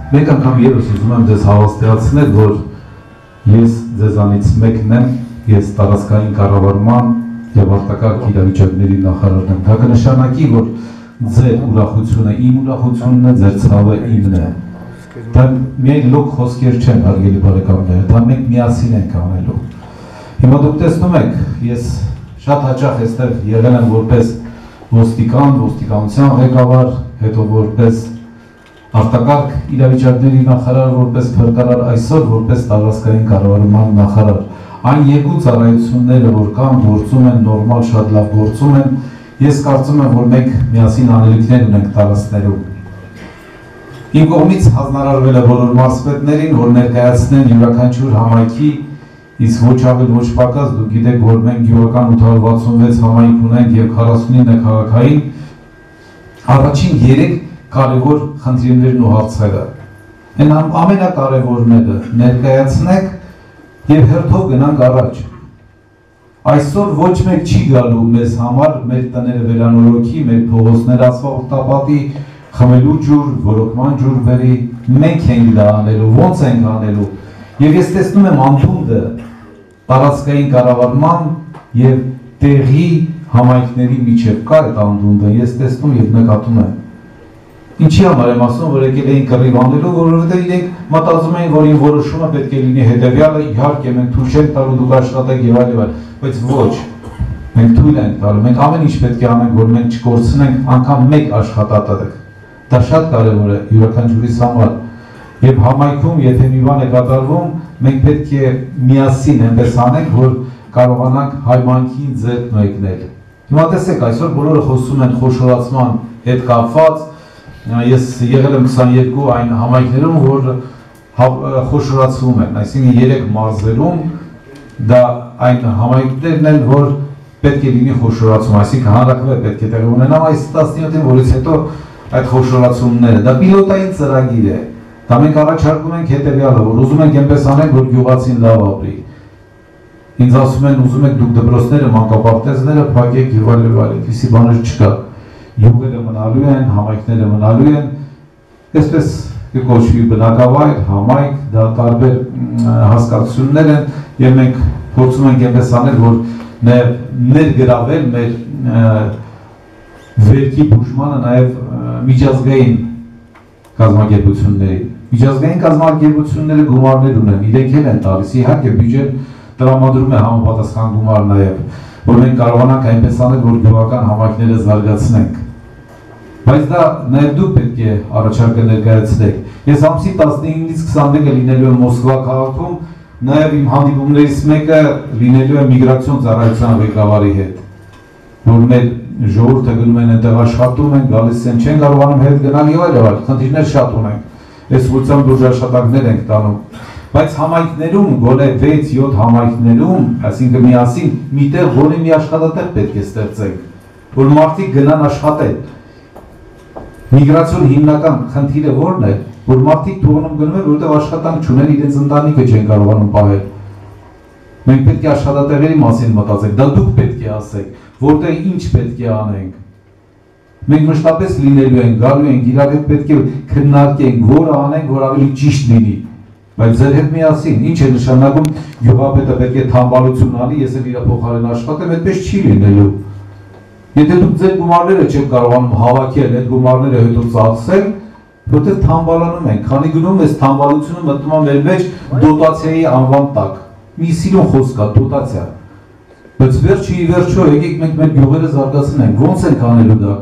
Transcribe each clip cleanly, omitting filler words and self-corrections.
Մեկ անգամ ևս ուզում եմ ձեզ հավաստիացնել, որ ես ձեզանից մեկն եմ, ես տարածքային կառավարման եւ արտակարգ իրավիճակների նախարարն եմ։ Դա կնշանակի, որ ձեր ուրախությունը իմ ուրախությունն է, ձեր ցավը իմն է։ Դա միայն լոկ խոսքեր չեն, հարգելի բարեկամներ, դա մենք միասին ենք անելու։ Հիմա դուք տեսնում եք, ես շատ հաճախ այստեղ եղել եմ որպես ոստիկան, ոստիկանության ղեկավար, հետո որպես արտակարգ իրավիճակների նախարար, որպես փրկարար, այսօր որպես տարածքային կառավարման նախարար։ Այն երկու ծառայությունները, որ կան, գործում են նորմալ, շատ լավ գործում են, ես կարծում եմ, որ մենք միասին անելիքներ ունենք տարածքներում։ Իմ կողմից հանձնարարվել է բոլոր մարզպետներին, որ ներկայացնեն յուրաքանչյուր համայնքի, իսկ ոչ ավել ոչ պակաս, դուք գիտեք, որ մենք գյուղական 866 համայնք ունենք եւ 49 քաղաքային, առաջին 3 կարևոր խնդիրներն ու հարցերը։ Այն ամենակարևորները ներկայացնեք եւ հերթով գնանք առաջ։ Այսօր ոչ մեկ չի գալու մեզ համար մեր տները վերանորոգի, մեր փողոցները ասֆալտապատի, խմելու ջուր, ոռոգման ջուր բերի, մենք ենք դա անելու, ոնց ենք անելու։ Եվ ես տեսնում եմ անդունդը տարածքային կառավարման եւ տեղի համայնքների միջև կա այդ անդունդը, ես տեսնում եւ նկատում եմ։ Ինչի համար եմ ասում, որ եկել էին կռիվ անելու, որովհետեւ իրենք մտածում էին, որ իմ որոշումը պետք է լինի հետեւյալը, իհարկե մենք թույլ չենք տալու դուք աշխատեք եւ այլն, բայց ոչ։ Մենք թույլ ենք տալու, մենք ամեն ինչ պետք է անենք, որ մենք չկորցնենք անգամ մեկ աշխատատեղ։ Դա շատ կարևոր է յուրաքանչյուրիս համար։ Եվ համայնքում, եթե մի բան է կատարվում, մենք պետք է միասին այնպես անենք, որ կարողանանք հայմանքին ձեռք մեկնել։ Հիմա տեսեք, այսօր բոլորը խոսում են խոշորացման հետ կապված։ Ես եղել եմ 22 այն համայնքներում, որ խոշորացվում են, այսինքն 3 մարզերում, դա այն համայնքներն են, որ պետք է լինի խոշորացում, այսինքն հանրաքվե պետք է տեղի ունենա այս 17-ին, որից հետո այդ խոշորացումները, դա պիլոտային ծրագիր է, դա մենք առաջարկում ենք հետևյալը, որ ուզում ենք այնպես անենք, որ գյուղացին լավ ապրի։ Ինձ ասում են, ուզում եք դուք դպրոցները, մանկապարտեզները փակեք եւ այլն, այսպիսի բաներ չկա։ Յուղերը մնալու են, համայնքները մնալու են, այսպես կոչվի բնակավայր, համայնք, դա տարբեր հասկացություններ են եւ մենք փորձում ենք այնպես անել, որ ներգրավել մեր վերքի բուժմանը նաեւ միջազգային կազմակերպությունների։ Միջազգային կազմակերպությունները գումարներ ունեն, իրենք էլ են տալիս, իհարկե բյուջեն տրամադրում է համապատասխան գումար նաեւ, որ մենք կարողանանք այնպես անել, որ գյուղական համայնքները զարգացնենք։ Բայց դա նաև դուք պետք է առաջարկը ներկայացնեք։ Ես ամսի 19-ից 21-ը լինելու եմ Մոսկվա քաղաքում, նաև իմ հանդիպումներից մեկը լինելու է միգրացիոն ծառայության ղեկավարի հետ, որ մեր ժողովուրդը գնում են այնտեղ աշխատում են, գալիս են, չեն կարողանում հետ գնալ եւ այլն, խնդիրներ շատ ունենք։ Այս ուղղությամբ դուրս աշխատանքներ ենք տանում։ Բայց համայնքներում, գոնե 6-7 համայնքներում, այսինքն միասին միտեղ գոնե մի աշխատատեղ պետք է ստեղծենք, որ մարդիկ գնան աշխատեն։ Միգրացիոն հիմնական խնդիրը որն է, որ մարդիկ թողնում գնում են, որովհետև աշխատանք չունեն, իրենց ընտանիքը չեն կարողանում պահել։ Մենք պետք է աշխատատեղերի մասին մտածենք, դա դուք պետք է ասեք, որտեղ ինչ պետք է անենք։ Մենք մշտապես լինելու ենք, գալու ենք, իրար հետ պետք է քննարկենք, որը անենք, որ ավելի ճիշտ լինի։ Բայց ձեր հետ միասին, ինչ է նշանակում գյուղապետը պետք է թամբալություն անի, ես էլ իր փոխարեն աշխատեմ, այդպես չի լինելու։ Եթե դուք ձեր գումարները չեք կարողանում հավաքել, այդ գումարները հետո ծախսել, որտեղ թամբալանում ենք, քանի գնում ես թամբալությունը մտնում է մեր մեջ դոտացիայի անվան տակ։ Մի սիրուն խոսք է, դոտացիա։ Բայց վերջի ի վերջո եկեք մենք մեր գյուղերը զարգացնենք, ոնց ենք անելու դա։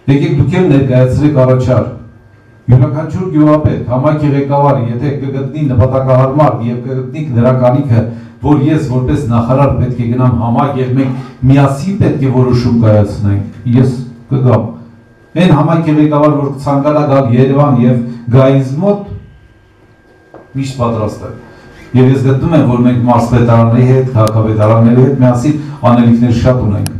Եկեք դուք էլ ներկայացրեք առաջարկ։ Յուրաքանչյուր գյուղապետ, համայնքի ղեկավարը, եթե կգտնի նպատակահարմար եւ կգտնի դրականիքը, որ ես որպես նախարար պետք է գնամ համայնք եւ մենք միասին պետք է որոշում կայացնենք, ես կգամ։ Այն համայնքի ղեկավար, որ ցանկանա գալ Երևան եւ գա ինձ մոտ, միշտ պատրաստ եմ։ Եվ ես գտնում եմ, որ մենք մարզպետարանների հետ, քաղաքապետարանների հետ միասին անելիքներ շատ ունենք։